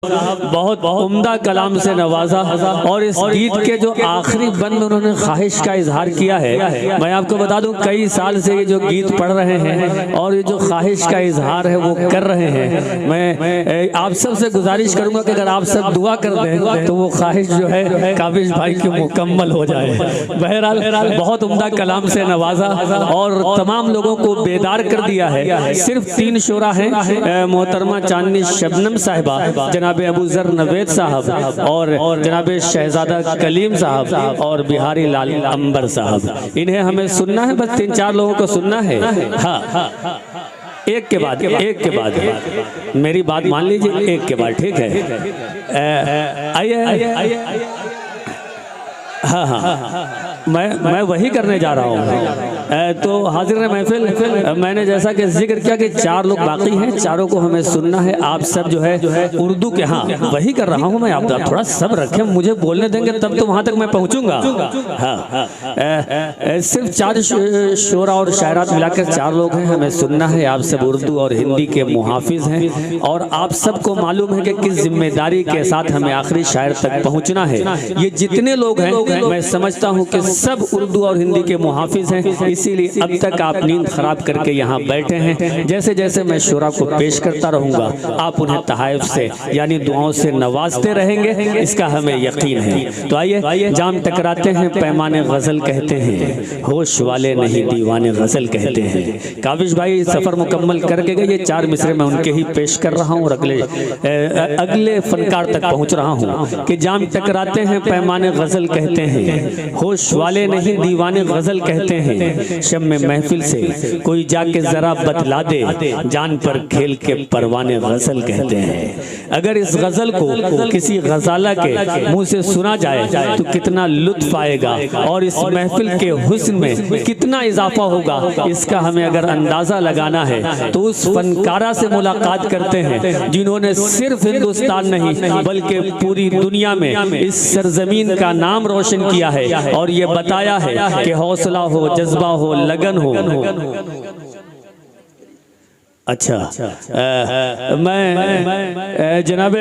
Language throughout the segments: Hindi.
बहुत उम्दा कलाम से नवाजा और इस गीत के जो आखिरी बंद उन्होंने ख्वाहिश का इजहार किया है। मैं आपको बता दूं कई साल से ये जो गीत पढ़ रहे हैं और ये जो ख्वाहिश का इजहार है वो कर रहे हैं। मैं आप सब से गुजारिश करूंगा कि अगर आप सब दुआ कर दें तो वो ख्वाहिश जो है काबिश भाई की मुकम्मल हो जाए। बहरहाल बहुत उम्दा कलाम से नवाजा और तमाम लोगों को बेदार कर दिया है। सिर्फ 3 शोरा हैं, मोहतरमा चांदनी शबनम साहिबा, जनाब अबू जर नवेद साहब और जनाब शहजादा कलीम साहब और बिहारी लाल अंबर साहब। इन्हें हमें सुनना है, बस 3-4 लोगों को सुनना है। हाँ, एक के बाद मेरी बात मान लीजिए, एक के बाद, ठीक है? आइए। हाँ, मैं वही करने जा रहा हूँ। तो हाजिर महफिल, मैंने जैसा कि जिक्र किया कि 4 लोग बाकी हैं, चारों को हमें सुनना है। आप सब जो है उर्दू के, हाँ वही कर रहा हूँ मैं। आप थोड़ा सब्र रखें, मुझे बोलने देंगे तब तो वहाँ तक मैं पहुँचूंगा। हाँ, सिर्फ 4 शोरा और शायरात मिलाकर 4 लोग हैं, हमें सुनना है। आप सब उर्दू और हिंदी के मुहाफिज हैं और आप सबको मालूम है कि किस जिम्मेदारी के साथ हमें आखिरी शायर तक पहुँचना है। ये जितने लोग हैं मैं समझता हूँ कि सब उर्दू और हिंदी के मुहाफिज हैं, इसीलिए अब तक आप नींद खराब करके यहाँ बैठे हैं। जैसे जैसे मैं शुरा को पेश करता रहूँगा आप उन्हें तहाइफ से यानी दुआओं से नवाजते रहेंगे, इसका हमें यकीन है। तो आइए, जाम टकराते हैं पैमाने गज़ल कहते हैं, होश वाले नहीं दीवाने गज़ल कहते हैं। काबिश भाई सफ़र मुकम्मल करके गए, ये 4 मिसरे मैं उनके ही पेश कर रहा हूँ और अगले फनकार तक पहुँच रहा हूँ कि जाम टकराते हैं पैमाने गज़ल कहते हैं, होश वाले नहीं दीवाने गजल कहते हैं। शब में महफिल से कोई जाके जरा बतला दे, जान पर खेल के परवाने गजल कहते हैं। अगर इस गजल को किसी गजाला के मुंह से सुना जाए तो कितना लुत्फ आएगा और इस महफिल के हुस्न में कितना इजाफा होगा, इसका हमें अगर अंदाजा लगाना है तो उस फनकारा से मुलाकात करते हैं जिन्होंने सिर्फ हिंदुस्तान नहीं बल्कि पूरी दुनिया में इस सरजमीन का नाम रोशन किया है और ये बताया है कि हौसला हो, जज्बा हो, लगन हो। अच्छा, मैं जनाब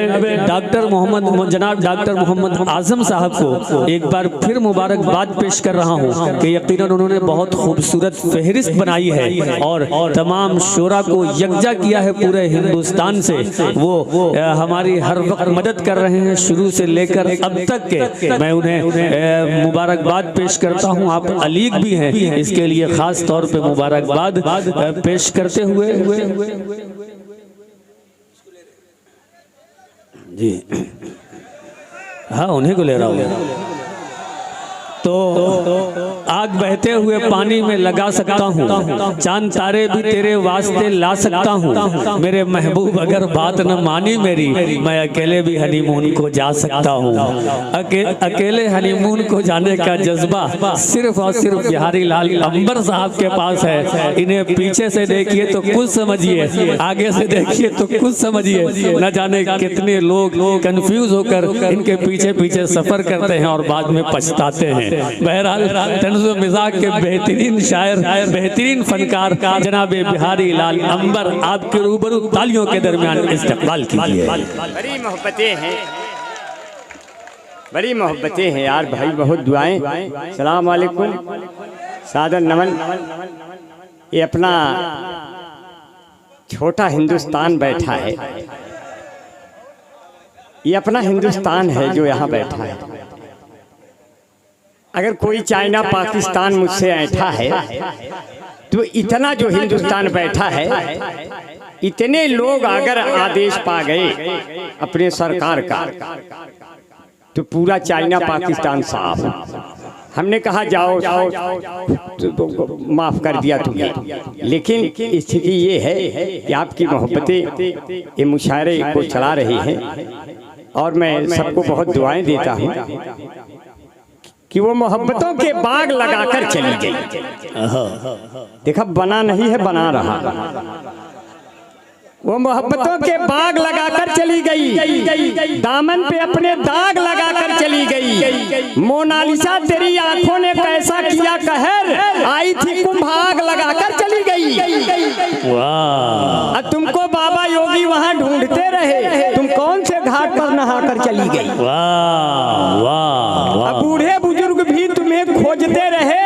डॉक्टर मोहम्मद आजम साहब को एक बार फिर मुबारकबाद पेश कर रहा हूँ कि यकीनन उन्होंने बहुत खूबसूरत फहरिस्त बनाई है और तमाम शोरा को यकजा किया है पूरे हिंदुस्तान से। वो हमारी हर वक्त मदद कर रहे हैं शुरू से लेकर अब तक के। मैं उन्हें मुबारकबाद पेश करता हूँ। आप अलीग भी हैं, इसके लिए ख़ास तौर पर मुबारकबाद पेश करते हुए जी, हाँ उन्हीं को ले रहा हूँ। तो आग बहते हुए पानी में लगा सकता हूँ, चांद तारे भी तेरे वास्ते ला सकता हूँ। मेरे महबूब अगर बात न मानी मेरी, मैं अकेले भी हनीमून को जा सकता हूँ। अकेले हनीमून को जाने का जज्बा सिर्फ और सिर्फ बिहारी लाल अंबर साहब के पास है। इन्हें पीछे से देखिए तो कुछ समझिए, आगे से देखिए तो कुछ समझिए। न जाने कितने लोग कंफ्यूज होकर इनके पीछे पीछे सफर करते हैं और बाद में पछताते हैं। बहरहाल तंज़ो मिज़ाज के बेहतरीन शायर, बेहतरीन फनकार जनाब बिहारी लाल अंबर, आपके रूबरू तालियों के दरमियान इस्तकबाल कीजिए। बड़ी मोहब्बतें हैं यार भाई, बहुत दुआएं। सलाम वालेकुम, सादर नमन। ये अपना छोटा हिंदुस्तान बैठा है, ये अपना हिंदुस्तान है जो यहाँ बैठा है। अगर कोई चाइना पाकिस्तान मुझसे ऐठा है तो इतना जो हिंदुस्तान बैठा है, इतने लोग अगर आदेश पा गए अपने सरकार का तो पूरा चाइना पाकिस्तान साफ। हमने कहा जाओ तो माफ कर दिया तुम्हें, लेकिन स्थिति ये है कि आपकी मोहब्बतें ये मुशायरे को चला रही हैं और मैं सबको बहुत दुआएं देता हूँ कि वो मोहब्बतों के बाग लगाकर चली गई। देखा, बना नहीं है, बना रहा। वो मोहब्बतों के बाग लगाकर चली गई, दामन पे अपने दाग लगाकर चली गई। मोनालिसा तेरी आंखों ने कैसा किया कहर, आई थी कुंभ आग लगाकर चली गई। वाह, तुमको बाबा योगी वहां ढूंढते रहे, तुम कौन से घाट पर नहाकर चली गई। वाह वाह वाह। अब बूढ़े बुजुर्ग भी तुम्हें खोजते रहे,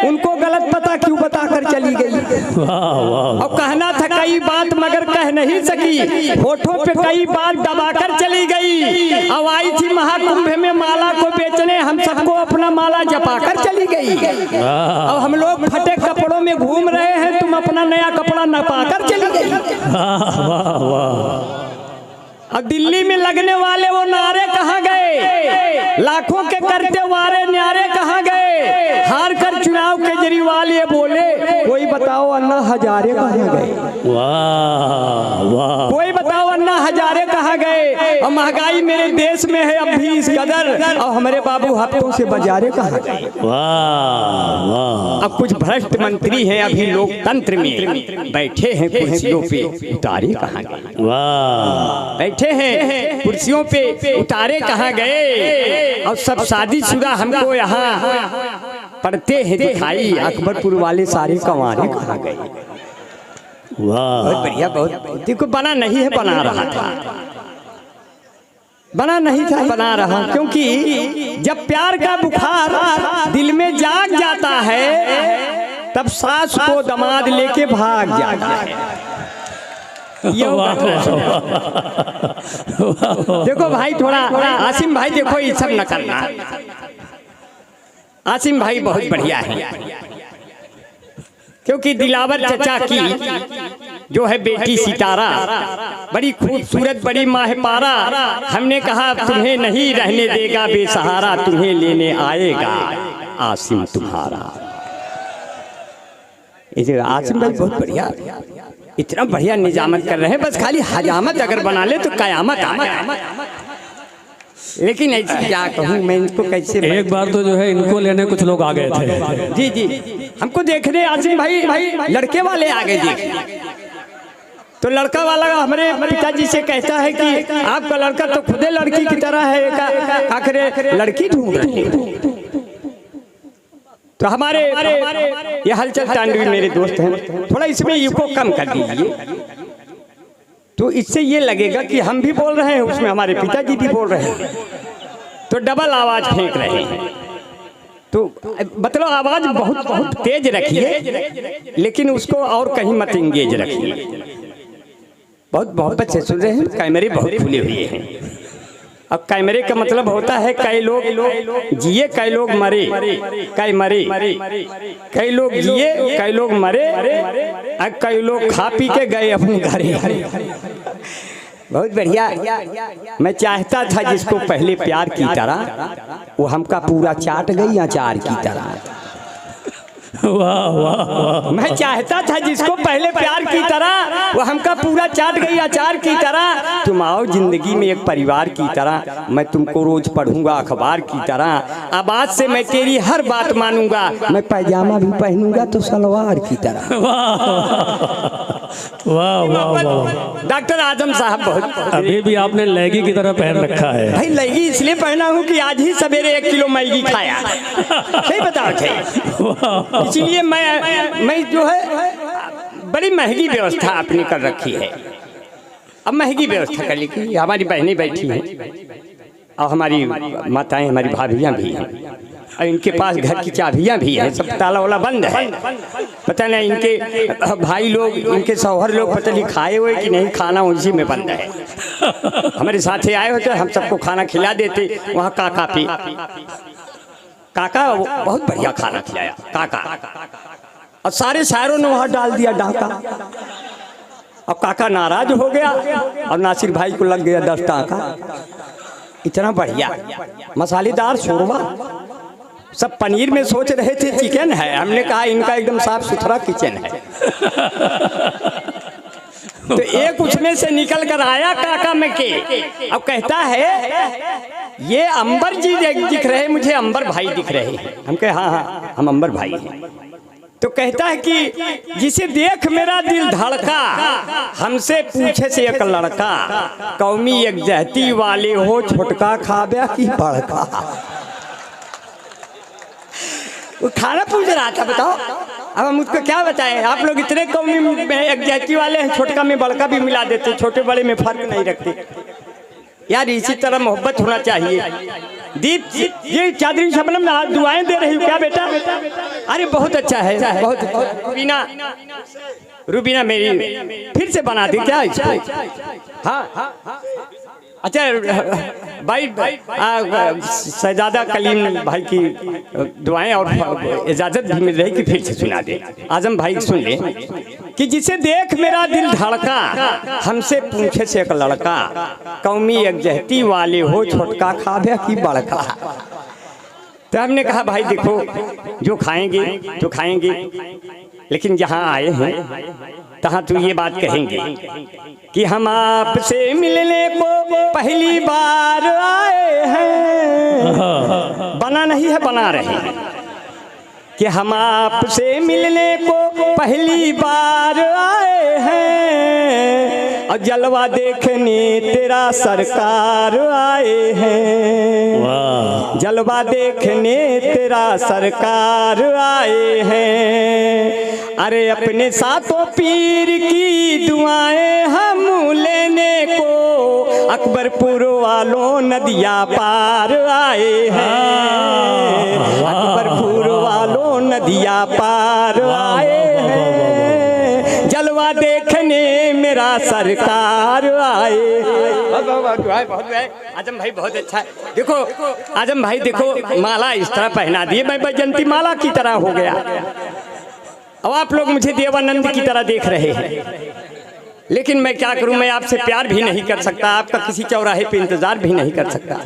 उनको गलत पता क्यों बताकर चली गई। वाह वाह। अब कहना था कई बात मगर कह नहीं सकी, होठों पे कई बात दबाकर चली गई। अब आई थी महाकुंभ में माला को बेचने, हम सबको अपना माला जपाकर चली गई। अब हम लोग फटे कपड़ों में घूम रहे हैं, तुम अपना नया कपड़ा नपाकर चली गई। वाह वाह वाह। अब दिल्ली में लगने वाले वो नारे कहाँ गए, लाखों के करते वारे न्यारे कहाँ गए। हार कर चुनाव केजरीवाल ये बोले, कोई बताओ अन्ना हजारे कहाँ गए। वाह वाह। कोई बताओ अन्ना हजारे कहाँ गए। और महंगाई मेरे देश में है अब भी इस कदर, और हमारे बाबू हफ्तों से बाजारे कहाँ गए। वाह वाह। अब कुछ भ्रष्ट मंत्री हैं अभी लोकतंत्र में बैठे हैं कुर्सियों पे, उतारे कहाँ गए। वाह। बैठे हैं कुर्सियों पे, उतारे कहाँ गए। और सब शादीशुदा हमको यहाँ पढ़ते हैं दिखाई, अकबरपुर वाले सारे कंवारे कहाँ गए। वाह। बहुत बढ़िया, बहुत देखो बना नहीं है, बना रहा था, बना नहीं था, बना रहा। क्योंकि जब प्यार का बुखार दिल में जाग जाता है, तब सास को दामाद लेके भाग जाता है। देखो भाई थोड़ा आसिम भाई, देखो ये सब न करना। आसिम भाई बहुत बढ़िया है, क्योंकि दिलावर चचा की जो है बेटी सितारा बड़ी खूबसूरत, बड़ी माहपारा। हमने कहा तुम्हें नहीं रहने देगा बेसहारा, तुम्हें लेने आएगा आसिम तुम्हारा। आसिम भाई बहुत बढ़िया, इतना बढ़िया निजामत कर रहे हैं, बस खाली हजामत अगर बना ले तो कयामत आ जाए। लेकिन ऐसी क्या कहूँ मैं इनको कैसे। एक बार तो जो है इनको लेने कुछ लोग आ गए थे। जी जी, हमको देखने आसिम भाई लड़के वाले आ गए देखने। तो लड़का वाला हमारे पिताजी से कहता है कि आपका लड़का तो खुदे लड़की की तरह है, आखिर लड़की ढूंढ रहे हैं। तो हमारे ये हलचल तांडवी मेरे दोस्त हैं, थोड़ा इसमें इको कम कर दीजिए, तो इससे ये लगेगा कि हम भी बोल रहे हैं, उसमें हमारे पिताजी भी बोल रहे हैं, तो डबल आवाज फेंक रहे हैं। तो मतलब आवाज बहुत बहुत तेज रखिए, लेकिन उसको और कहीं मत इंगेज रखिए। बहुत बहुत बच्चे सुन रहे हैं, कैमरे बहुत खुले हुए हैं। अब कैमरे का मतलब होता है कई लोग जिए, कई लोग मरे, कई मरे, कई लोग जिए, कई लोग मरे, और कई लोग खा पी के गए अपने घर। बहुत बढ़िया। मैं चाहता था जिसको पहले प्यार की तरह, वो हमका पूरा चाट गई अचार की तरह। वाह वाह वाह। मैं चाहता था जिसको पहले प्यार की तरह, वो हमका पूरा चाट गई अचार की तरह। तुम आओ जिंदगी में एक परिवार की तरह, मैं तुमको रोज पढ़ूंगा अखबार की तरह। अब आज से मैं तेरी हर बात मानूंगा, मैं पैजामा भी पहनूंगा तो सलवार की तरह। वाह वाह वाह। डॉक्टर आजम साहब बहुत, अभी भी आपने लहंगी की तरह पहन रखा है। भाई लहंगी इसलिए पहना हूँ कि आज ही सवेरे 1 किलो मैगी खाया। सही बताओ थे, इसलिए मैं जो है बड़ी महंगी व्यवस्था आपने कर रखी है। अब महंगी व्यवस्था कर ली कि हमारी बहनें बैठी हैं और हमारी माताएं, हमारी भाभियाँ भी हैं, और इनके पास घर की चाबियाँ भी हैं, सब ताला वाला बंद है। पता नहीं इनके भाई लोग, इनके शौहर लोग पता नहीं खाए हुए कि नहीं, खाना उसी में बंद है। हमारे साथ आए होते, हम सबको खाना खिला देते। वहाँ काका पे काका बहुत बढ़िया खाना खिलाया काका, और सारे शायरों ने वहाँ डाल दिया डाका। अब काका नाराज हो गया और नासिर भाई को लग गया 10 टाका। इतना बढ़िया मसालेदार शोरबा, सब पनीर में सोच रहे थे चिकन है, हमने कहा इनका एकदम साफ सुथरा किचन है। तो एक उसमें से निकल कर आया काका में के, अब कहता है ये अंबर जी दिख रहे, मुझे अंबर भाई दिख रहे हैं। हम कहे हाँ हाँ हम अंबर भाई हैं। तो कहता है कि जिसे देख मेरा दिल धड़का, हमसे पूछे से एक लड़का, कौमी यकजहती वाले हो छोटका खाबे की बड़का। वो खाना पूछ रहा था, बताओ अब हम उसको क्या बताएं। आप लोग इतने कौमी में यकजहती वाले हैं, छोटका में बड़का भी मिला देते, छोटे बड़े में फर्क नहीं रखते। यार इसी तरह मोहब्बत होना चाहिए। दीप ये चादरी शबनम दुआएं दे रही हो क्या बेटा? अरे बहुत अच्छा है, बहुत। रूबीना मेरी फिर से बना दी क्या इसको? हाँ अच्छा भाई शहजादा कलीम भाई की दुआएं और इजाजत भी मिल रही कि फिर से सुना दे। आजम भाई सुन ले कि जिसे देख मेरा दिल धड़का, हमसे पूछे से एक लड़का, कौमी यकजहती वाले हो छोटका खाबे की बड़का। तो हमने कहा भाई देखो जो खाएंगे तो खाएंगे, लेकिन जहाँ आए हैं तहाँ तो ये बात कहेंगे कि हम आपसे मिलने को पहली बार आए हैं, बना नहीं है बना रहे हैं कि हम आपसे मिलने को पहली बार आए हैं और जलवा देखने तेरा सरकार आए हैं, जलवा देखने तेरा सरकार आए हैं। अरे अपने सातों पीर की दुआएं हम लेने को अकबरपुर वालों नदिया पार आए हैं, अकबरपुर वालों नदिया पार आए हैं, जलवा देखने मेरा सरकार आए। आजम भाई बहुत अच्छा है। देखो आजम भाई देखो माला इस तरह पहना दिए, मैं बैजंती माला की तरह हो गया। अब आप लोग मुझे देवानंद की तरह देख रहे हैं, लेकिन मैं क्या करूं, मैं आपसे प्यार भी नहीं कर सकता, आपका किसी चौराहे पे इंतजार भी नहीं कर सकता।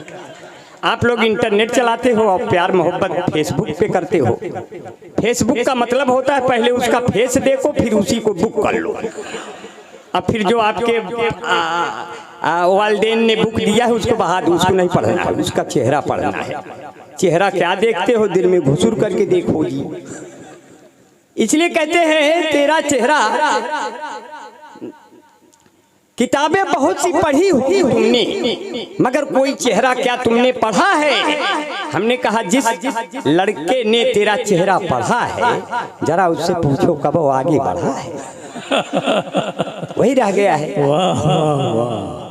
आप लोग इंटरनेट चलाते हो और प्यार मोहब्बत फेसबुक पे करते हो। फेसबुक का मतलब होता है पहले उसका फेस देखो फिर उसी को बुक कर लो, अब फिर जो आपके वालदेन ने बुक दिया है उसको बहा दो, उसको नहीं पढ़ना है, उसका चेहरा पढ़ना है। चेहरा क्या देखते हो, दिल में घुसूर करके देखो जी। इसलिए कहते हैं तेरा चेहरा, किताबें बहुत सी पढ़ी हुई तुमने मगर कोई चेहरा क्या तुमने पढ़ा है? हमने कहा जिस लड़के ने तेरा चेहरा पढ़ा है जरा उससे पूछो कब वो आगे बढ़ा है, वही रह गया है। वाह वाह।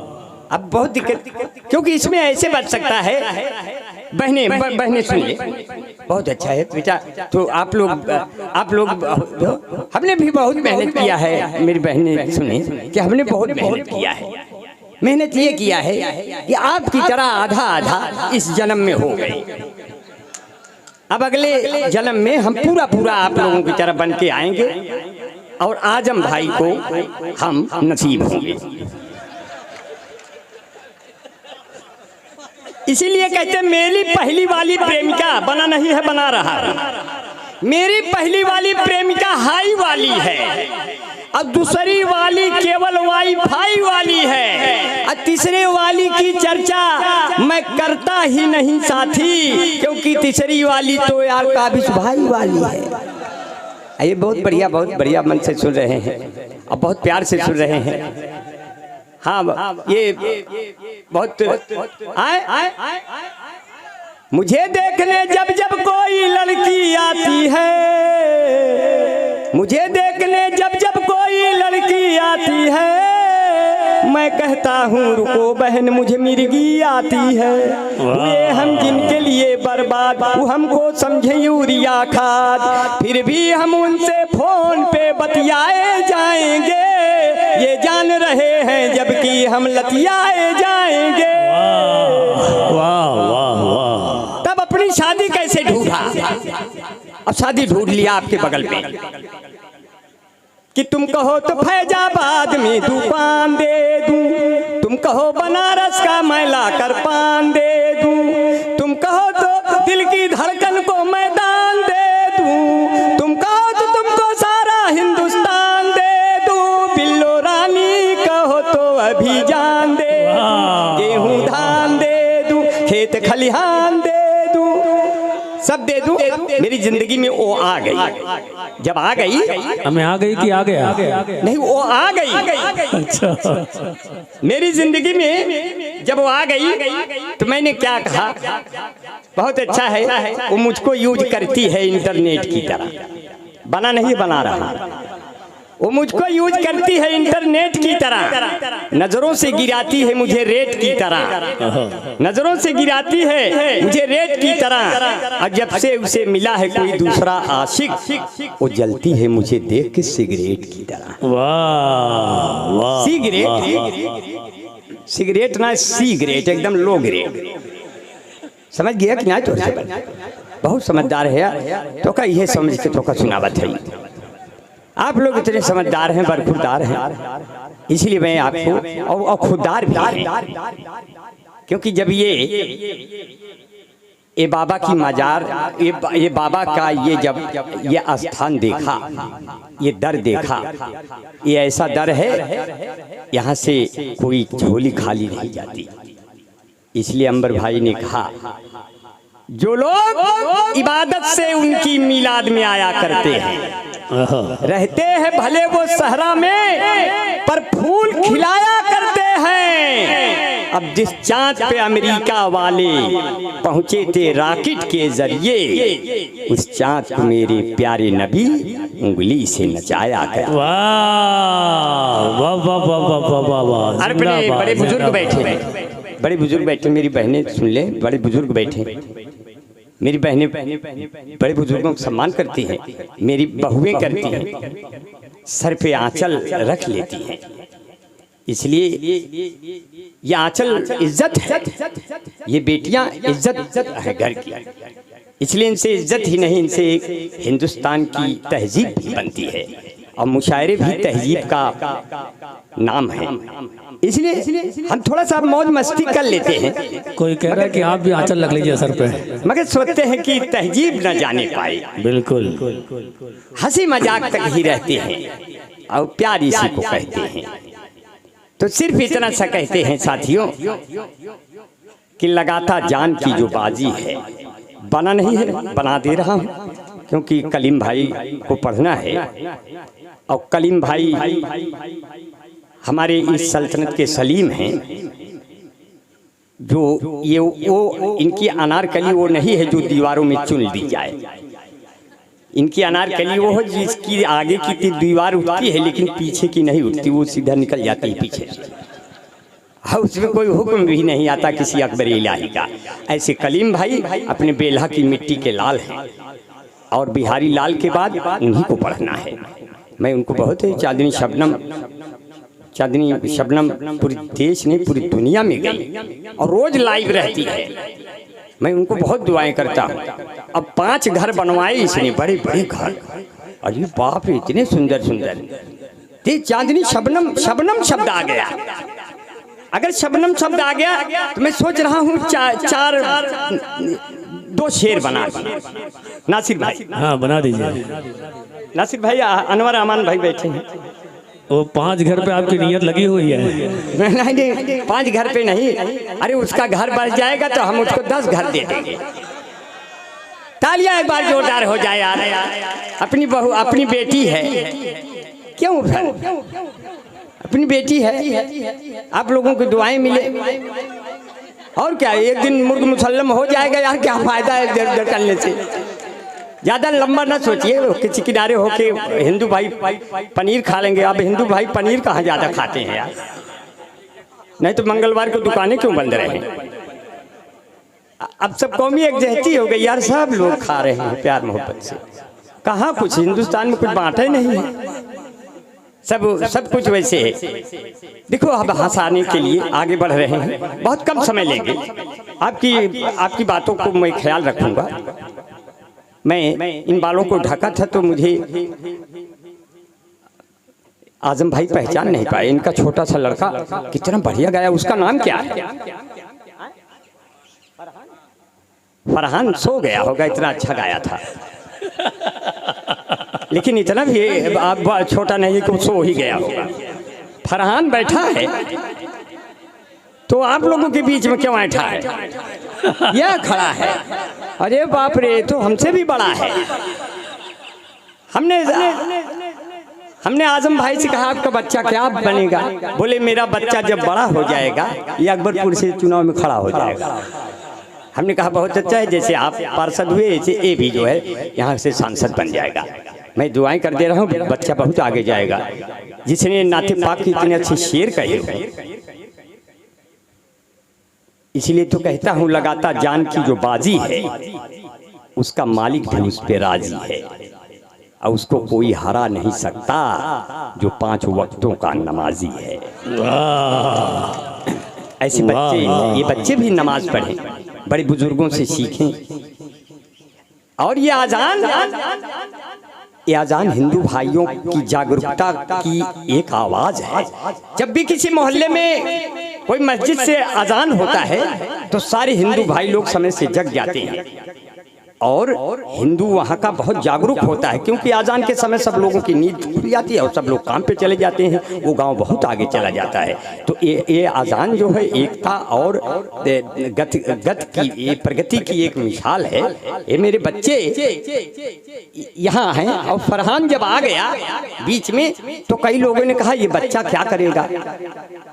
अब बहुत दिक्कत, क्योंकि इसमें ऐसे बच सकता है। बहने सुन ले, बहुत अच्छा है बेटा। तो आप लोग हमने भी बहुत मेहनत किया है। मेरी बहनें सुने कि हमने बहुत मेहनत किया है। मेहनत ये किया है कि आपकी तरह आधा आधा इस जन्म में हो गए। अब अगले जन्म में हम पूरा पूरा आप लोगों की तरह बन के आएंगे और आजम भाई को हम नसीब होंगे। इसीलिए कहते मेरी पहली वाली प्रेमिका बना नहीं है बना रहा है। मेरी पहली वाली प्रेमिका हाई वाली है और दूसरी वाली केवल वाईफाई वाली है और तीसरे वाली की चर्चा मैं करता ही नहीं साथी, क्योंकि तीसरी वाली तो यार काबिज भाई वाली है। ये बहुत बढ़िया मन से सुन रहे हैं और बहुत प्यार से सुन रहे हैं। हाँ ये बहुत आए मुझे देखने जब जब कोई लड़की आती है, मुझे देखने जब जब कोई लड़की आती है, मैं कहता हूँ रुको बहन मुझे मिर्गी आती है। वे हम जिनके लिए बर्बाद वो हमको समझे यूरिया खाद, फिर भी हम उनसे फोन पे बतियाए जाएंगे, ये जान रहे हैं जबकि हम लतियाए जाएंगे। वाह वाह वाह। तब अपनी शादी कैसे ढूंढा? अब शादी ढूंढ लिया आपके बगल में कि तुम कहो तो फैजाबाद में दुकान दे दूं, तुम कहो बनारस का मैं लाकर पान दे दूं, तुम कहो तो दिल की धड़कन को मैदान दे दूं, तुम कहो तो तुमको सारा हिंदुस्तान दे दूं, बिल्लो रानी कहो तो अभी जान दे दूं, गेहूं धान दे दूं, खेत खलिहान दे दूं, सब दे दूं। मेरी जिंदगी में वो आ गई। जब आ गई हमें आ गई कि आ गया? नहीं वो आ गई। अच्छा मेरी जिंदगी में जब वो आ गई तो मैंने क्या कहा, बहुत अच्छा है वो मुझको यूज करती है इंटरनेट की तरह, बना नहीं बना रहा। वो मुझको यूज करती है इंटरनेट की तरह, नजरों से गिराती है मुझे रेत की तरह, नजरों से गिराती है मुझे रेत की तरह। और जब से उसे मिला है कोई दूसरा आशिक, वो जलती है मुझे देख के सिगरेट की तरह। वाह वाह, सिगरेट, सिगरेट ना सिगरेट, एकदम लो ग्रेड। समझ गया कि ना? तो बहुत समझदार है, तो का यह समझ के तो का सुनावत है। आप लोग इतने समझदार हैं, बरखुरदार हैं, इसलिए मैं आपको और खुददार भी हैं, क्योंकि जब ये बाबा की मजार, ये बाबा का ये जब ये स्थान देखा, ये दर देखा, ये ऐसा दर है यहाँ से कोई झोली खाली नहीं जाती। इसलिए अंबर भाई ने कहा, जो लोग इबादत से उनकी मिलाद में आया करते हैं, रहते हैं भले वो सहरा में, पर फूल खिलाया करते हैं। अब जिस चांद पे अमेरिका वाले पहुंचे थे रॉकेट के जरिए, उस चांद को मेरे प्यारे नबी उंगली से नचाया कर। वाह वाह वाह वाह वाह वाह वाह। अरे बड़े बुजुर्ग बैठे, बड़े बुजुर्ग बैठे, मेरी बहनें सुन ले, बड़े बुजुर्ग बैठे, मेरी बहनें बड़े बुजुर्गों का सम्मान करती हैं, मेरी बहुएं करती हैं, सर पे आंचल रख लेती हैं, इसलिए ये आंचल इज्जत है, ये बेटियां इज्जत है घर की, इसलिए इनसे इज्जत ही नहीं, इनसे हिंदुस्तान की तहजीब भी बनती है, और मुशायरे भी तहजीब का नाम है। इसलिए हम थोड़ा सा मौज मस्ती कर लेते हैं। कोई कह रहा है कि आप भी आंचल लग लीजिए सर पे, मगर सोचते हैं कि तहजीब न जाने पाए, बिल्कुल हंसी मजाक तक ही रहते हैं और प्यार इसी को कहते हैं। तो सिर्फ इतना सा कहते हैं साथियों कि लगाता जान की जो बाजी है, बना नहीं है, बना दे रहा हूँ, क्योंकि कलीम भाई को पढ़ना है, और कलीम भाई हमारे इस सल्तनत के सलीम हैं, जो ये वो इनकी अनारकली वो नहीं है जो दीवारों में चुन दी जाए, इनकी अनारकली वो है जिसकी आगे की दीवार उठती है लेकिन पीछे की नहीं उठती, वो सीधा निकल जाती है पीछे, हाँ उसमें कोई हुक्म भी नहीं आता किसी अकबर इलाही का। ऐसे कलीम भाई अपने बेल्हा की मिट्टी के लाल हैं, और बिहारी लाल के बाद उन्हीं को पढ़ना है। मैं उनको बहुत है, चांदनी शबनम पूरे देश नहीं पूरी दुनिया में गई और रोज लाइव रहती है, मैं उनको बहुत दुआएं करता हूँ। अब 5 घर बनवाए इसने, बड़े बड़े घर, अरे बाप रे इतने सुंदर सुंदर। ते चांदनी शबनम शब्द आ गया, अगर शबनम शब्द आ गया तो मैं सोच रहा हूँ 2 शेर बना दिए। नासिर भाई, हाँ बना दीजिए। नासिर भाई, अनवर अमान भाई बैठे हैं, वो 5 घर पे आपकी नीयत लगी हुई है। नहीं 5 घर पे नहीं, अरे उसका घर बच जाएगा तो हम उसको 10 घर दे देंगे। तालियां एक बार जोरदार हो जाए यार, अपनी बहू अपनी बेटी है, क्यों फिर अपनी बेटी है, आप लोगों की दुआएं मिले, और क्या एक दिन मुर्ग मुसल्लम हो जाएगा यार, क्या फायदा है इधर करने से। ज़्यादा लंबा ना सोचिए, किसी किनारे होके हिंदू भाई पनीर खा लेंगे। अब हिंदू भाई पनीर कहाँ ज़्यादा खाते हैं यार, नहीं तो मंगलवार को दुकानें क्यों बंद रहे। अब सब कौमी एक जहती हो गई यार, सब लोग खा रहे हैं प्यार मोहब्बत से, कहाँ कुछ हिंदुस्तान में कुछ बांटा ही नहीं है, सब कुछ वैसे है। देखो अब हंसाने के लिए आगे बढ़ रहे हैं, बहुत कम समय लेंगे, आपकी बातों को मैं ख्याल रखूंगा। मैं इन बालों को ढका था तो मुझे आजम भाई पहचान नहीं पाए। इनका छोटा सा लड़का कितना बढ़िया गाया, उसका नाम क्या है? फरहान सो गया होगा, इतना अच्छा गाया था, लेकिन इतना भी आप छोटा नहीं कि सो ही गया होगा। फरहान बैठा है तो आप लोगों के बीच में क्यों बैठा है? यह खड़ा है, अरे बाप रे तो हमसे भी बड़ा है। हमने आजम भाई से कहा आपका बच्चा क्या बनेगा? बोले मेरा बच्चा जब बड़ा हो जाएगा ये अकबरपुर से चुनाव में खड़ा हो जाएगा। हमने कहा बहुत अच्छा है, जैसे आप पार्षद हुए ऐसे ये भी जो है यहाँ से सांसद बन जाएगा। मैं दुआएं कर दे रहा हूँ, बच्चा बहुत आगे जाएगा। जिसने नाते पाक की इतने अच्छे शेर कहे हो, इसलिए तो कहता हूँ लगाता जान की जो बाजी है उसका मालिक भी उस पे राजी है, और उसको कोई हरा नहीं सकता जो 5 वक्तों का नमाजी है। ऐसे बच्चे, ये बच्चे भी नमाज पढ़ें, बड़े बुजुर्गों से सीखें। और ये अजान हिंदू भाइयों की जागरूकता की एक आवाज है। जब भी किसी मोहल्ले में कोई मस्जिद से अजान होता है तो सारे हिंदू भाई लोग समय से जग जाते हैं, और हिंदू वहाँ का बहुत जागरूक होता है, क्योंकि अजान के समय सब लोगों की नींद खुल जाती है और सब लोग काम पे चले जाते हैं, वो गांव बहुत आगे चला जाता है। तो ये अजान जो है एकता और ये प्रगति की एक मिसाल है। ये मेरे बच्चे यहाँ हैं, और फरहान जब आ गया बीच में तो कई लोगों ने कहा ये बच्चा क्या करेगा।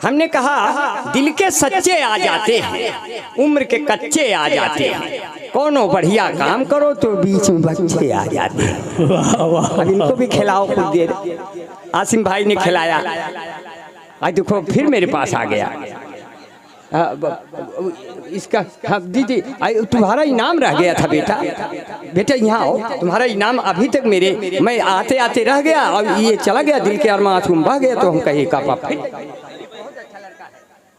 हमने कहा दिल के सच्चे आ जाते हैं, उम्र के कच्चे आ जाते हैं, कोनो बढ़िया काम करो तो बीच में बच्चे आ जाते हैं। अब इनको भी खिलाओ कुछ देर। आसिम भाई ने खिलाया, आज देखो फिर मेरे पास आ गया। इसका हाँ दीदी तुम्हारा इनाम रह गया था बेटा, बेटा यहाँ आओ, तुम्हारा इनाम अभी तक मेरे, मैं आते आते रह गया और ये चला गया, दिल के अरमान आंसू बह गया। तो हम कहे का पापा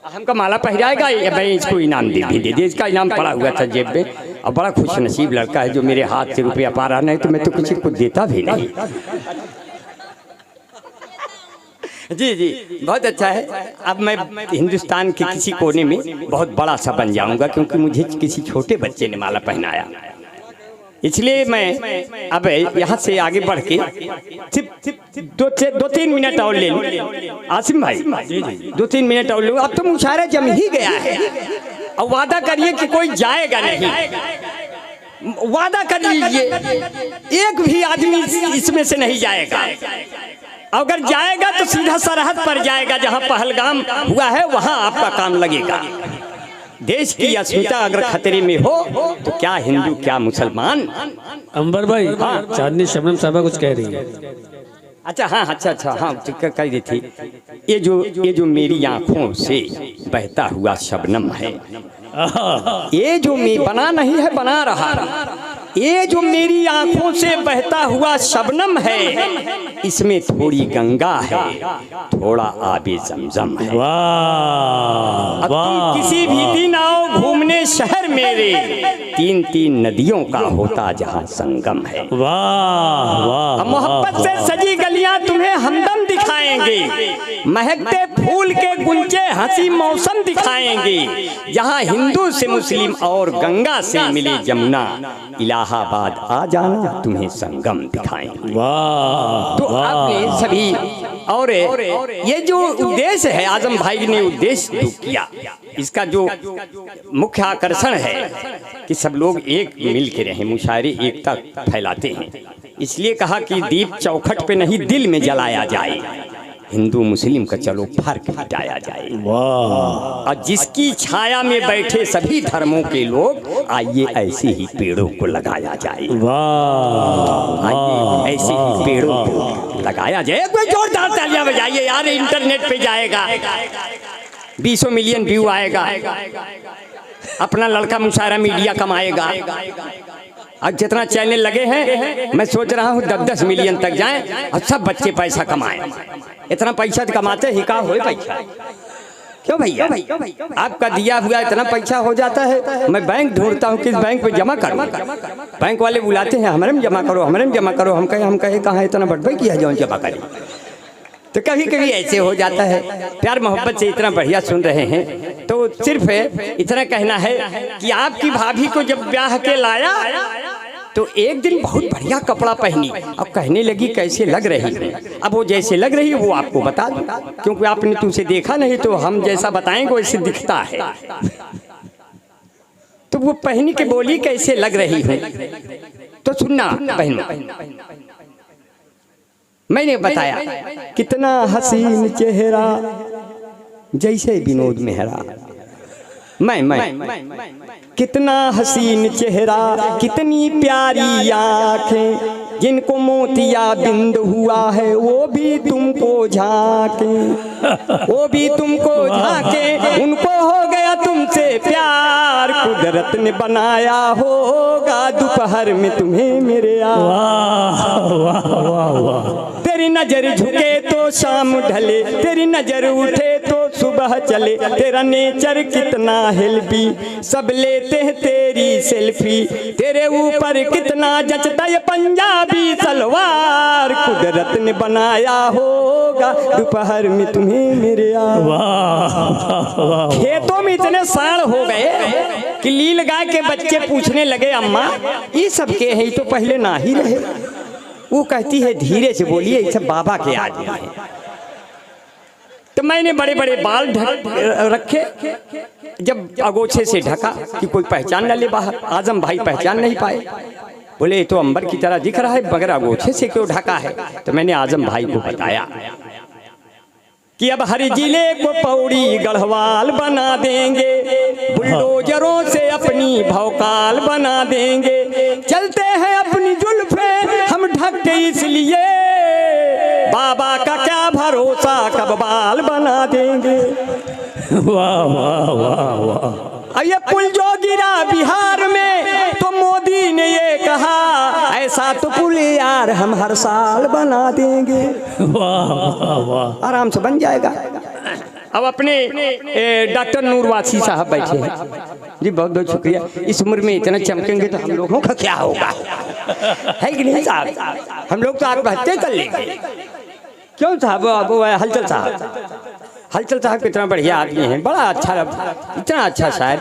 हमका माला पहराएगा, मैं इसको इनाम दे दे। इसका इनाम पड़ा हुआ था जेब में, और बड़ा खुश नसीब लड़का है जो मेरे हाथ से रुपया पा रहा, नहीं तो मैं तो किसी को देता भी नहीं। जी जी बहुत अच्छा है। अब मैं हिंदुस्तान के किसी कोने में बहुत बड़ा सा बन जाऊंगा, क्योंकि मुझे किसी छोटे बच्चे ने माला पहनाया। इसलिए मैं अब यहाँ से आगे बढ़ के सिर्फ 2-3 मिनट और ले लूँ। आसिम भाई 2-3 मिनट और लूँ। अब तो मुशायरा जम ही गया है, और वादा करिए कि कोई जाएगा नहीं, वादा कर लीजिए एक भी आदमी इसमें से नहीं जाएगा। अगर जाएगा तो सीधा सरहद पर जाएगा, जहाँ पहलगाम हुआ है वहाँ आपका काम लगेगा। देश की अस्मिता अगर खतरे में हो तो क्या हिंदू क्या मुसलमान। अंबर भाई चांदनी शबनम साहबा कुछ कह रही है। अच्छा हाँ, अच्छा हाँ कह रही थी। ये जो मेरी आंखों से बहता हुआ शबनम है, ये जो मैं बना नहीं है बना रहा, ये जो मेरी आंखों से बहता हुआ शबनम है, इसमें थोड़ी गंगा है, थोड़ा आबे जमजम है। वाह वाह। किसी भी दिन आओ घूमने शहर मेरे, 3-3 नदियों का होता जहाँ संगम है। वाह वाह। मोहब्बत से सजी गलियां तुम्हें हमदम दिखाएंगे, महकते फूल के गुंजे हंसी मौसम दिखाएंगे, जहाँ हिंदू से मुस्लिम और गंगा से मिले जमुना, इलाहाबाद आ जाना तुम्हें संगम दिखाएंगे। वाह। तो आपने सभी, और ये जो उद्देश्य है आजम भाई ने उद्देश्य जो किया, इसका जो मुख्य आकर्षण है कि सब लोग एक मिल के रहें, मुशायरे एकता फैलाते हैं। इसलिए कहा कि दीप चौखट पे नहीं दिल में जलाया जाए, हिंदू मुस्लिम का चलो फर्क मिटाया जाए। वाह। और जिसकी छाया में बैठे सभी धर्मों के लोग, आइए ऐसे ही पेड़ों को लगाया जाए। वाह। आइए ऐसे ही पेड़ों को लगाया जाए। कोई जोरदार तालियां बजाइए यार, इंटरनेट पे जाएगा, 20 मिलियन व्यू आएगा, अपना लड़का मुशायरा मीडिया कमाएगा। अब जितना चैनल लगे हैं मैं सोच रहा हूँ 10-10 मिलियन तक जाएं और सब बच्चे पैसा कमाएं। इतना पैसा कमाते ही का होए पैसा, क्यों भैया? आपका दिया हुआ इतना पैसा हो जाता है, मैं बैंक ढूंढता हूँ किस बैंक पे जमा करूँ। बैंक वाले बुलाते हैं हमारे में जमा करो, हमारे में जमा करो। हम कहे कहाँ इतना बड़बई किया जाओ जमा करें। तो कभी कभी ऐसे हो जाता है। प्यार मोहब्बत से इतना बढ़िया सुन रहे हैं तो सिर्फ इतना कहना है कि आपकी भाभी को जब ब्याह के लाया तो एक दिन बहुत बढ़िया कपड़ा पहनी, अब कहने लगी कैसे लग रही है। अब वो जैसे लग रही है वो आपको बता दूं, क्योंकि आपने तुमसे देखा नहीं, तो हम जैसा बताएंगे वैसे दिखता है। तो वो पहनी के बोली कैसे लग रही है, तो सुनना पहन। मैंने बताया कितना हसीन चेहरा जैसे विनोद मेहरा, मैं कितना हसीन चेहरा कितनी प्यारी आँखें जिनको मोतिया बिंद हुआ है वो भी तुमको झांके, वो भी तुमको झांके, उनको हो गया तुमसे प्यार, कुदरत ने बनाया होगा दोपहर में तुम्हें मेरे यार। वाह वाह वाह। तेरी नजर झुके तो शाम ढले, तेरी नजर उठे तो सुबह चले, तेरा नेचर कितना हेल्पी, सब लेते हैं तेरी सेल्फी, तेरे ऊपर कितना जचता ये पंजाबी सलवार, कुदरत ने बनाया होगा दोपहर में तुम्हें मेरे यार। वाह। खेतों में इतने साड़ हो गए कि लील गाय के बच्चे पूछने लगे अम्मा ये सब के हैं, तो पहले ना ही रहे। वो कहती है धीरे से बोलिए, ये सब बाबा के आदमी हैं। तो मैंने बड़े बड़े बाल रखे, जब अगोछे से ढका कि कोई पहचान न ले बाहर। आजम भाई पहचान नहीं पाए, बोले तो अंबर की तरह दिख रहा है मगर अगोछे से क्यों ढका है। तो मैंने आजम भाई को बताया कि अब हर जिले को पौड़ी गढ़वाल बना देंगे, बुलडोजरों से अपनी भौकाल बना देंगे, चलते हैं अपनी जुल्फे हम ढक के इसलिए, बाबा का क्या भरोसा कब बाल बना देंगे। वाह वाह वाह वाह। ये पुल जो गिरा बिहार में तो मोदी ने ये कहा, ऐसा तो पुल यार हम हर साल बना देंगे। वाह वाह वाह। आराम से बन जाएगा। अब अपने डॉक्टर नूरवासी साहब बैठे हैं जी, बहुत बहुत शुक्रिया। इस उम्र में इतना चमकेंगे तो हम लोगों का क्या होगा, है कि नहीं साहब? हम लोग तो आत्महत्या कर लेंगे। क्यों साहब? वो हलचल साहब, हलचल साहब कितना बढ़िया आदमी है, बड़ा अच्छा, इतना अच्छा शायर,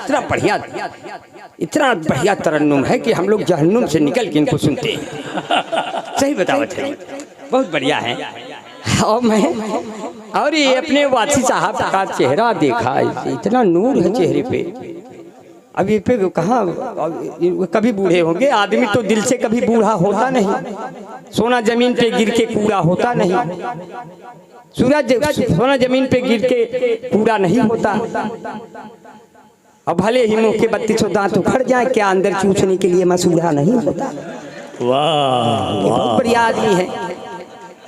इतना बढ़िया तरन्नुम है कि हम लोग जहन्नुम से निकल के इनको सुनते हैं। सही बतावत है, बहुत बढ़िया है। और ये अपने वासी साहब का चेहरा देखा, इतना नूर है चेहरे पे। अब ये पे कहाँ कभी बूढ़े होंगे, आदमी तो दिल से कभी बूढ़ा होता नहीं, सोना जमीन पे गिर के कूड़ा होता नहीं, सूरज सोना जमीन पे गिर के कूड़ा नहीं होता। अब भले ही मुंह के 3200 दांत उखड़ जाए, क्या अंदर चूसने के लिए मसूड़ा नहीं होता। वाह, बहुत बढ़िया आदमी है।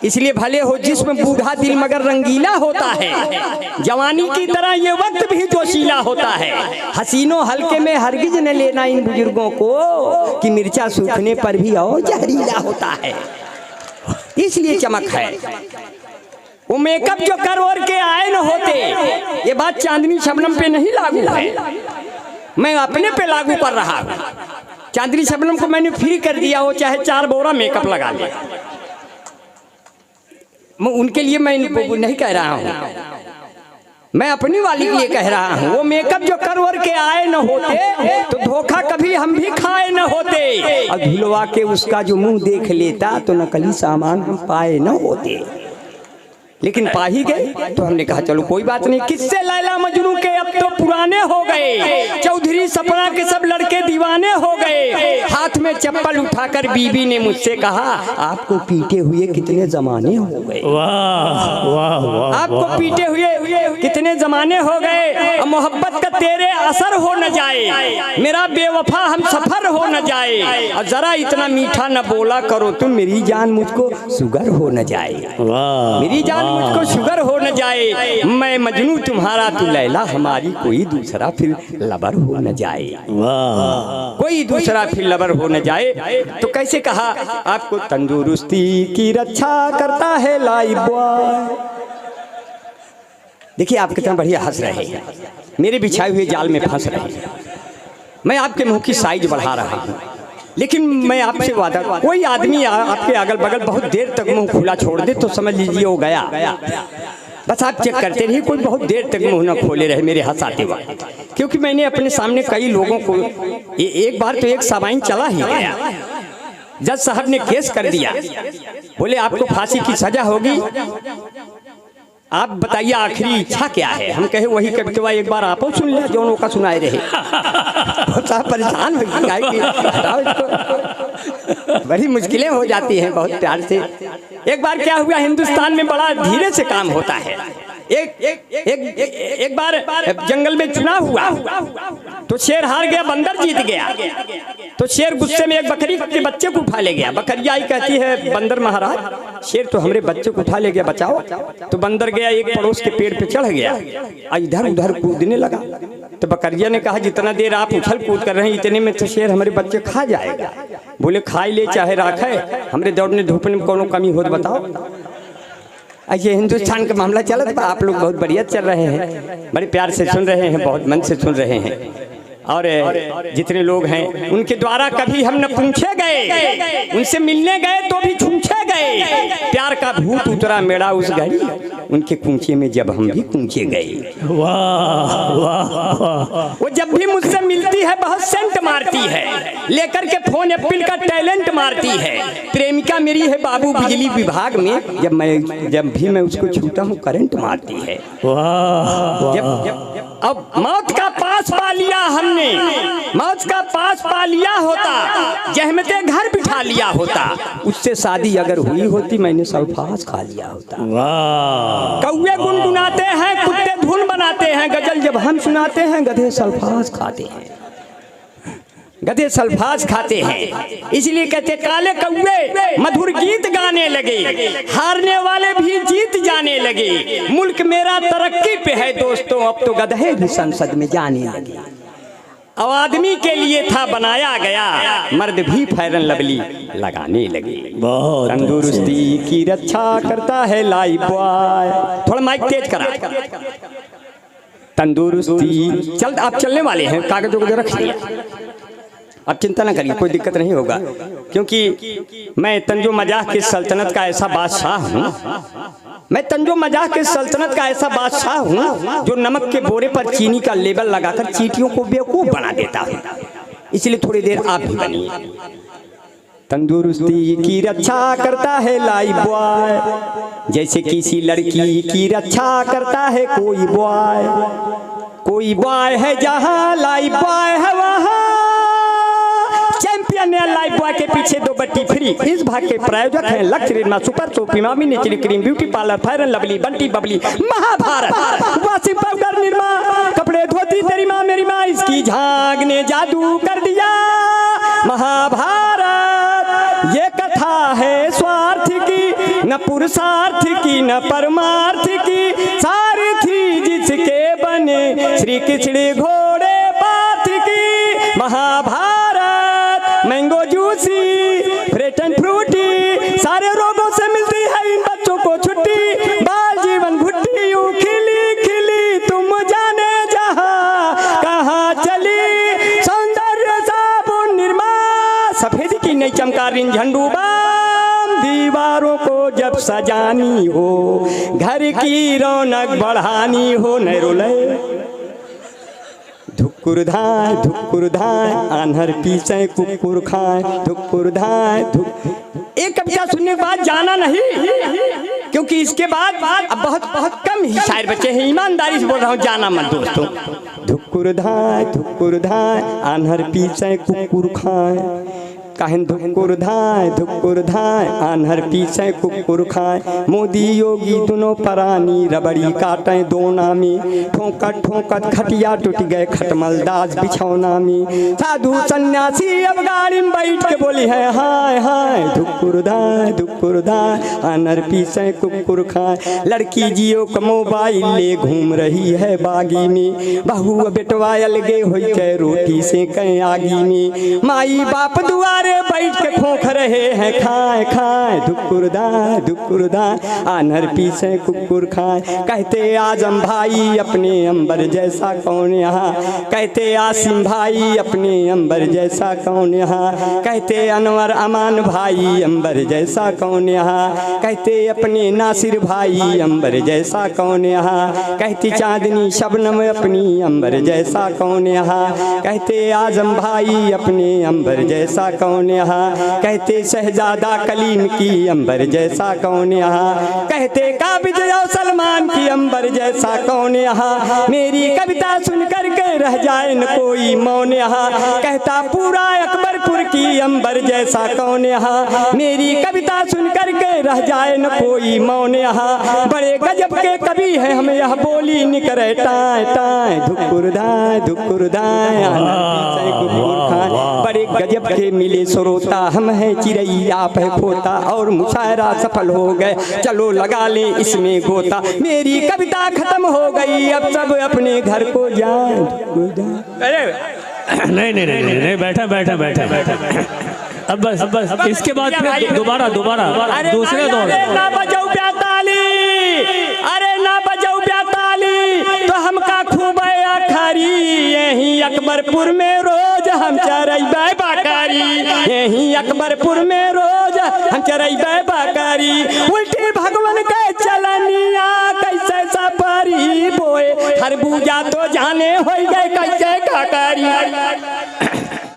इसलिए भले हो जिस्म बूढ़ा दिल मगर रंगीला होता है, जवानी की तरह ये वक्त भी जोशीला होता है। हसीनों हल्के में हरगिज न लेना इन बुजुर्गों को कि मिर्चा सूखने पर भी और जहरीला होता है। इसलिए चमक है। वो मेकअप जो कर और के आए न होते, ये बात चांदनी शबनम पे नहीं लागू है, मैं अपने पे लागू कर रहा हूँ। चांदनी शबनम को मैंने फ्री कर दिया, हो चाहे 4 बोरा मेकअप लगा ले। मैं उनके लिए मैं नहीं कह रहा हूँ, मैं अपनी वाली के लिए कह रहा हूँ। वो मेकअप जो करवर के आए न होते तो धोखा कभी हम भी खाए न होते, और धुलवा के उसका जो मुंह देख लेता तो नकली सामान हम पाए न होते। लेकिन पा ही गए तो हमने कहा चलो कोई बात नहीं। किससे लैला मजनू के अब तो पुराने हो गए, चौधरी सपना के सब लड़के दीवाने हो गए। हाथ में चप्पल उठाकर बीबी ने मुझसे कहा, आपको पीटे हुए कितने जमाने हो गए। वाह वाह वाह। आपको पीटे हुए कितने जमाने हो गए, मोहब्बत का तेरे असर हो न जाए, मेरा बेवफा हम सफर हो न जाए, और जरा इतना मीठा न बोला करो तुम, मेरी जान मुझको शुगर हो न जाए। वाह, मेरी जान मुझको शुगर हो न जाए, मैं मजनू तुम्हारा तू लैला हमारी, कोई दूसरा फिर लबर हो न जाए। वाह, कोई दूसरा फिर लबर हो न जाए। तो कैसे कहा, आपको तंदुरुस्ती की रक्षा करता है लाइफ बॉय। देखिए आप कितना बढ़िया हंस रहे हैं, मेरे बिछाए हुए जाल में फंस रहे हैं। मैं आपके मुंह की साइज बढ़ा रहा हूँ, लेकिन मैं आपसे वादा, कोई आदमी आपके अगल बगल बहुत देर तक मुंह खुला छोड़ दे तो समझ लीजिए वो गया। बस आप चेक करते रहिए, कोई बहुत देर तक मुंह न खोले रहे मेरे हंसाते वक्त। क्योंकि मैंने अपने सामने कई लोगों को, एक बार तो एक सामाइन चला ही गया, जज साहब ने केस कर दिया, बोले आपको फांसी की सजा होगी, आप बताइए आखिरी इच्छा क्या है। हम कहे वही कविता एक बार आप सुन लिया जो का सुनाए रहे। बहुत परेशान हो गए, बड़ी मुश्किलें हो जाती हैं बहुत प्यार से। एक बार क्या हुआ, हिंदुस्तान में बड़ा धीरे से काम होता है। एक बार जंगल में चुनाव हुआ, तो शेर हार गया, बंदर जीत गया। तो शेर गुस्से में एक बकरी के बच्चे को उठा ले गया। बकरिया आई कहती है बंदर महाराज, शेर तो हमरे बच्चे को उठा ले गया, बचाओ। तो बंदर गया एक पड़ोस के पेड़ पे चढ़ गया, इधर उधर कूदने लगा। तो बकरिया ने कहा जितना देर आप उछल कूद कर रहे हैं इतने में तो शेर हमारे बच्चे खा जाएगा। बोले खाई ले चाहे राखे, हमरे दौड़ने धूपने में कोनो कमी हो तो बताओ। ये हिंदुस्तान का मामला चल रहा, आप लोग बहुत बढ़िया चल रहे हैं, बड़े प्यार से सुन रहे हैं, बहुत मन से सुन रहे हैं। और जितने लोग हैं उनके द्वारा कभी हम न पूछे गए, उनसे मिलने गए तो भी पूछे गए। प्यार का भूत उतरा मेरा उस घड़ी, उनके कूंचे में जब हम भी कूंचे गए। वाह वाह। वो जब भी मुझसे मिलती है बहुत सेंट मारती है, लेकर के फोन एप्पल का टैलेंट मारती है। प्रेमिका मेरी है बाबू बिजली विभाग में, जब भी मैं उसको छूता हूँ करंट मारती है। वाह। अब मौत का पास पा लिया हमने, मौत का पास पा लिया होता, जहमते घर बिठा लिया होता, उससे शादी अगर हुई होती मैंने सल्फास खा लिया होता। वाह। कौवे गुनगुनाते हैं, कुत्ते धुन बनाते हैं, गजल जब हम सुनाते हैं गधे सल्फास खाते हैं, गधे सल्फास खाते हैं। इसलिए कहते काले कौवे मधुर गीत गाने लगे, हारने वाले भी जीत जाने लगे। मुल्क मेरा तरक्की पे है दोस्तों, अब तो गधे भी संसद में जाने लगे। अब आदमी के लिए था बनाया गया, मर्द भी फैरन लवली लगाने लगे। बहुत तंदुरुस्ती की रक्षा करता है लाइफ बॉय। थोड़ा माइक तेज करा। तंदुरुस्ती चल, आप चलने वाले हैं, कागजों को रख लिया, अब चिंता ना करिए, कोई दिक्कत नहीं होगा, क्योंकि मैं तंजो मजाक की सल्तनत का ऐसा बादशाह हूँ, मैं तंजो मजाक की सल्तनत का ऐसा बादशाह हूँ जो नमक के बोरे पर चीनी का लेबल लगाकर चींटियों को बेवकूफ बना देता हूँ। इसलिए थोड़ी देर आप भी बनिए। तंदुरुस्ती की रक्षा करता है लाइफ बॉय, जैसे किसी लड़की की रक्षा करता है कोई बॉय। कोई बॉय है जहाँ लाइफ बॉय है वहाँ, चैंपियन है लाइफ बॉय के पीछे 2 बट्टी फ्री। इस भाग के प्रायोजक हैं लक्ष्य रिरमा super soap, Emami natural cream, beauty parlour, fair lovely, Bunty Babli, Mahabharat, washing powder Nirma, कपड़े धोती तेरी माँ मेरी माँ, इसकी झाग ने जादू कर दिया। महाभारत ये कथा है स्वार्थ की, न पुरुषार्थ की न परमार्थ की, सारथी जिसके बने श्री कृष्ण घोड़े पार्थ की। Mahabharat mango juicy fruit and Frooti, सारे रोगों से मिलती है इन बच्चों को छुट्टी। बाल जीवन भुट्टी यूं खिली खिली, तुम जाने जहां कहाँ चली, सौंदर्य साबुन निरमा, सफेद की नहीं चमका रिन झंडू बाम, दीवारों को जब सजानी हो, घर की रौनक बढ़ानी हो, न रोले धुकुर धाय आन्हर पीछे कुकुर खाए, धुकुर धाय धुक। एक कविता सुनने के बाद जाना नहीं, क्योंकि इसके बाद अब बहुत कम ही शायर बचे हैं, ईमानदारी से बोल रहा हूँ, जाना मत दोस्तों। धुकुर धाय आन्हर पीछे कुकुर खाए, काहन धुकुर धाय आन्हर पीछे कुकुर खाए। मोदी योगी दोनों परानी रबड़ी काटे दोना में, ठोकत खटिया टूट गए खटमल दास बिछौना में। साधु सन्यासी अब गाड़ी में बैठ के बोली है हाय हाय, धुकुर धाय आन्हर पीछे कुकुर खाए। लड़की जियो का मोबाइल ले घूम रही है बागी में, बहू बेटवा अलगे हो के रोटी से कहीं आगी में। माई बाप दुआरे बैठ के खोख रहे हैं खाए, धुकुर धाय आन्हर पीछे कुकुर खाए। कहते आजम भाई अपने अंबर जैसा कौन यहाँ, कहते आसिम भाई अपने अंबर जैसा कौन यहाँ, कहते अनवर अमान भाई अंबर जैसा कौन यहाँ, कहते अपने नासिर भाई अंबर जैसा कौन यहाँ, कहती चांदनी शबनम अपनी अंबर जैसा कौन यहाँ, कहते आजम भाई अपने अंबर जैसा कौन कौन यहाँ, कहते शहजादा कलीम की अंबर जैसा कौन यहाँ, कहते काबिज और सलमान की अंबर जैसा कौन यहाँ, मेरी कविता सुन कर के रह जाए न कोई मौन यहाँ, कहता पूरा अकबरपुर की अंबर जैसा कौन यहाँ, मेरी कविता सुन कर के रह जाए न कोई मौन यहाँ, बड़े गजब के कवि हैं हम यह बोली निकरे टाए टाए धुकुर दाए बड़े गजब के मिले श्रोता हम हैं चिड़ैया पे खोता और मुशायरा सफल हो गए चलो लगा ले इसमें गोता, मेरी कविता खत्म हो गई अब सब अपने घर को जाए। नहीं बैठा अब बस इसके बाद फिर दोबारा दूसरे दौर। ना बजाऊ प्याताली, अरे ना बजाऊ प्याताली तो हमका खूब आखारी, यही अकबरपुर में रोज हम चरैबे बाकारी, यही अकबरपुर में रोज हम चरैबे बाकारी, उल्टी भगवान के चलनिया कैसे सफरी बोए खरबूजा तो जाने हो गए